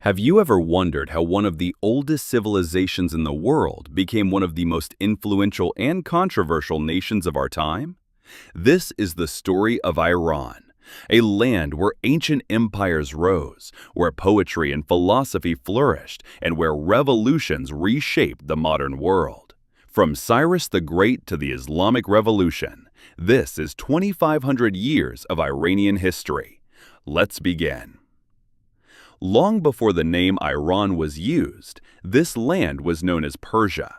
Have you ever wondered how one of the oldest civilizations in the world became one of the most influential and controversial nations of our time? This is the story of Iran, a land where ancient empires rose, where poetry and philosophy flourished, and where revolutions reshaped the modern world. From Cyrus the Great to the Islamic Revolution, this is 2,500 years of Iranian history. Let's begin. Long before the name Iran was used, this land was known as Persia.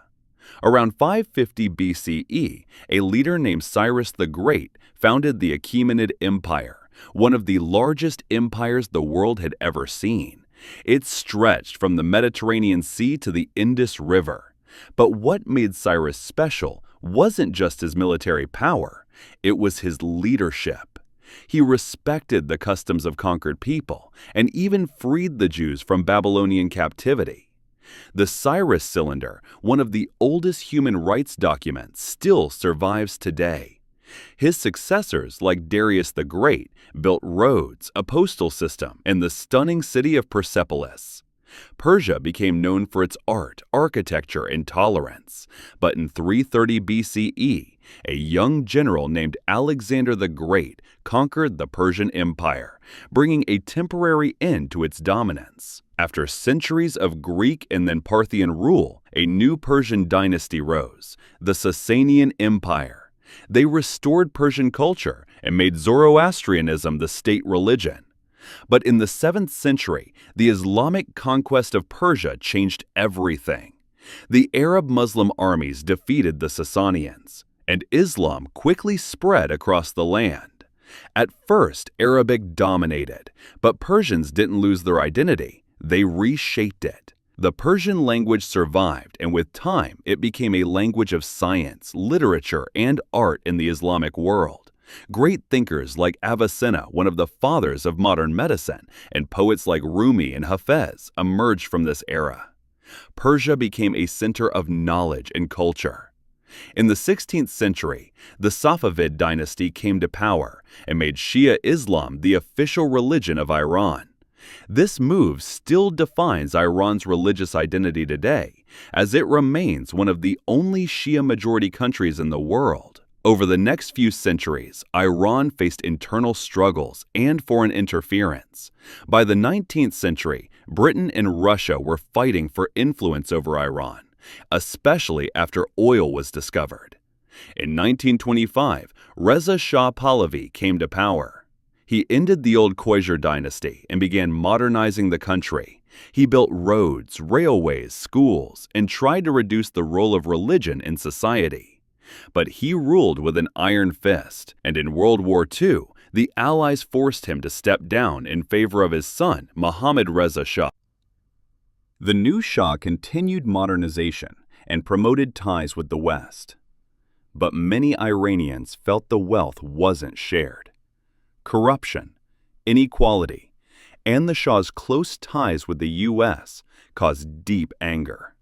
Around 550 BCE, a leader named Cyrus the Great founded the Achaemenid Empire, one of the largest empires the world had ever seen. It stretched from the Mediterranean Sea to the Indus River. But what made Cyrus special wasn't just his military power, it was his leadership. He respected the customs of conquered people and even freed the Jews from Babylonian captivity. The Cyrus Cylinder, one of the oldest human rights documents, still survives today. His successors, like Darius the Great, built roads, a postal system, and the stunning city of Persepolis. Persia became known for its art, architecture, and tolerance. But in 330 BCE, a young general named Alexander the Great conquered the Persian Empire, bringing a temporary end to its dominance. After centuries of Greek and then Parthian rule, a new Persian dynasty rose, the Sasanian Empire. They restored Persian culture and made Zoroastrianism the state religion. But in the 7th century, the Islamic conquest of Persia changed everything. The Arab-Muslim armies defeated the Sasanians, and Islam quickly spread across the land. At first, Arabic dominated, but Persians didn't lose their identity. They reshaped it. The Persian language survived, and with time, it became a language of science, literature, and art in the Islamic world. Great thinkers like Avicenna, one of the fathers of modern medicine, and poets like Rumi and Hafez emerged from this era. Persia became a center of knowledge and culture. In the 16th century, the Safavid dynasty came to power and made Shia Islam the official religion of Iran. This move still defines Iran's religious identity today, as it remains one of the only Shia-majority countries in the world. Over the next few centuries, Iran faced internal struggles and foreign interference. By the 19th century, Britain and Russia were fighting for influence over Iran, especially after oil was discovered. In 1925, Reza Shah Pahlavi came to power. He ended the old Khoizer dynasty and began modernizing the country. He built roads, railways, schools, and tried to reduce the role of religion in society. But he ruled with an iron fist, and in World War II, the Allies forced him to step down in favor of his son, Mohammad Reza Shah. The new Shah continued modernization and promoted ties with the West. But many Iranians felt the wealth wasn't shared. Corruption, inequality, and the Shah's close ties with the U.S. caused deep anger.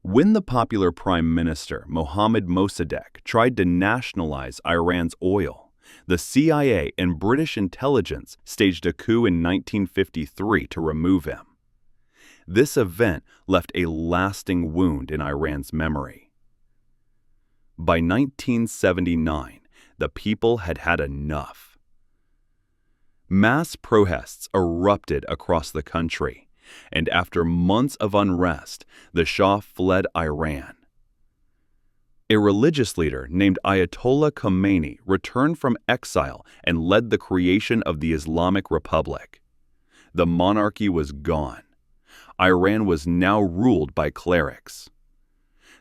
When the popular Prime Minister Mohammad Mossadegh tried to nationalize Iran's oil, the CIA and British intelligence staged a coup in 1953 to remove him. This event left a lasting wound in Iran's memory. By 1979, the people had had enough. Mass protests erupted across the country, and after months of unrest, the Shah fled Iran. A religious leader named Ayatollah Khomeini returned from exile and led the creation of the Islamic Republic. The monarchy was gone. Iran was now ruled by clerics.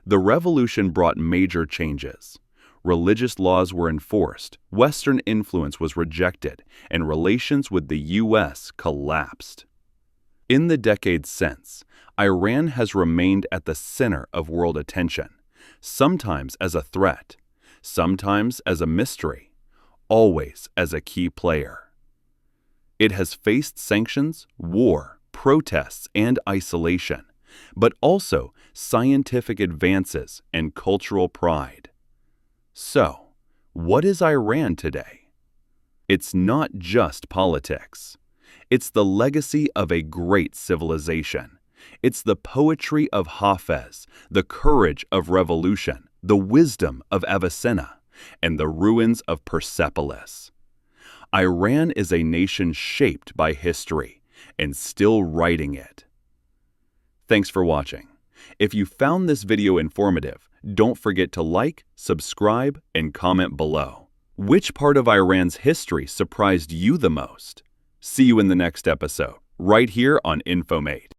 The revolution brought major changes. Religious laws were enforced, Western influence was rejected, and relations with the U.S. collapsed. In the decades since, Iran has remained at the center of world attention, sometimes as a threat, sometimes as a mystery, always as a key player. It has faced sanctions, war, protests, and isolation, but also scientific advances and cultural pride. So, what is Iran today? It's not just politics. It's the legacy of a great civilization. It's the poetry of Hafez, the courage of revolution, the wisdom of Avicenna, and the ruins of Persepolis. Iran is a nation shaped by history and still writing it. Thanks for watching. If you found this video informative, don't forget to like, subscribe, and comment below. Which part of Iran's history surprised you the most? See you in the next episode, right here on Infomate.